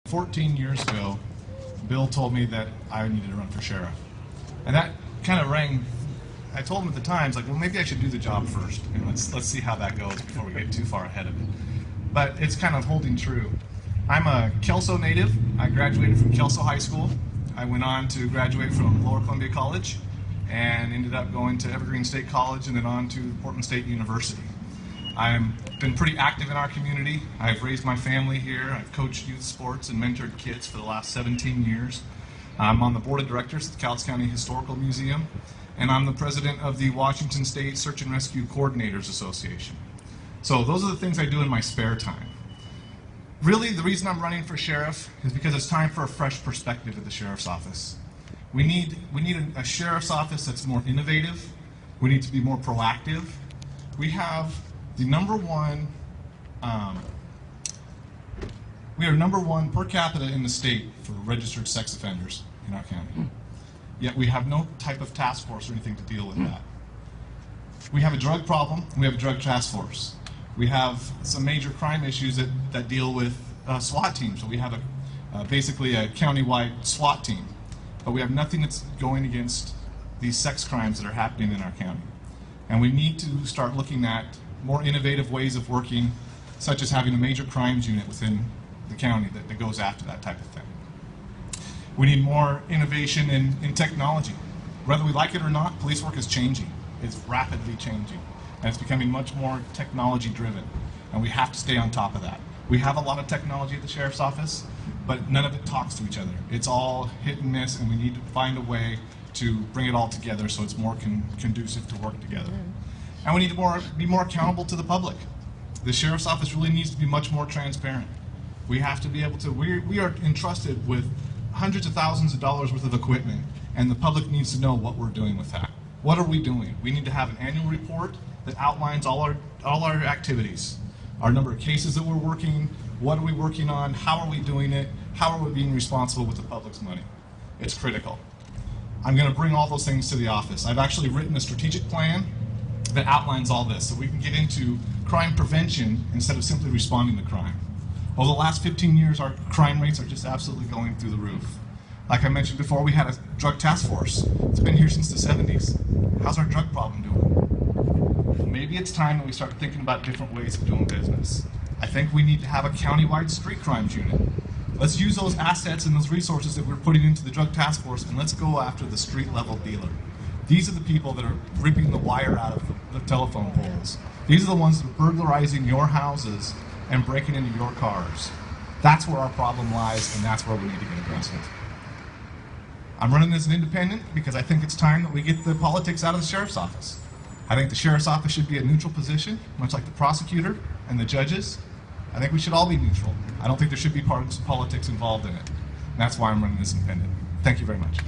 14 years ago, Bill told me that I needed to run for sheriff. And that kind of rang. I told him at the time, it's like, well, maybe I should do the job first, and let's see how that goes before we get too far ahead of it. But it's kind of holding true. I'm a Kelso native. I graduated from Kelso High School. I went on to graduate from Lower Columbia College and ended up going to Evergreen State College and then on to Portland State University. I've been pretty active in our community. I've raised my family here. I've coached youth sports and mentored kids for the last 17 years. I'm on the board of directors at the Cowlitz County Historical Museum, and I'm the president of the Washington State Search and Rescue Coordinators Association. So those are the things I do in my spare time. Really, the reason I'm running for sheriff is because it's time for a fresh perspective at the sheriff's office. We need a sheriff's office that's more innovative. We need to be more proactive. We have the we are number one per capita in the state for registered sex offenders in our county. Yet we have no type of task force or anything to deal with that. We have a drug problem, and we have a drug task force. We have some major crime issues that deal with SWAT teams. So we have basically a county-wide SWAT team. But we have nothing that's going against these sex crimes that are happening in our county. And we need to start looking at more innovative ways of working, such as having a major crimes unit within the county that goes after that type of thing. We need more innovation in technology. Whether we like it or not, police work is changing. It's rapidly changing. And it's becoming much more technology driven. And we have to stay on top of that. We have a lot of technology at the sheriff's office, but none of it talks to each other. It's all hit and miss, and we need to find a way to bring it all together so it's more conducive to work together. And we need to be more accountable to the public. The sheriff's office really needs to be much more transparent. We have to be able to, we are entrusted with hundreds of thousands of dollars worth of equipment, and the public needs to know what we're doing with that. What are we doing? We need to have an annual report that outlines all our activities, our number of cases that we're working, what are we working on, how are we doing it, how are we being responsible with the public's money. It's critical. I'm going to bring all those things to the office. I've actually written a strategic plan that outlines all this so we can get into crime prevention instead of simply responding to crime. Over the last 15 years, our crime rates are just absolutely going through the roof. Like I mentioned before, we had a drug task force. It's been here since the 70s. How's our drug problem doing? Maybe it's time that we start thinking about different ways of doing business. I think we need to have a county-wide street crimes unit. Let's use those assets and those resources that we're putting into the drug task force, and let's go after the street-level dealer. These are the people that are ripping the wire out of the telephone poles. These are the ones that are burglarizing your houses and breaking into your cars. That's where our problem lies, and that's where we need to get aggressive. I'm running as an independent because I think it's time that we get the politics out of the sheriff's office. I think the sheriff's office should be a neutral position, much like the prosecutor and the judges. I think we should all be neutral. I don't think there should be politics involved in it. And that's why I'm running as independent. Thank you very much.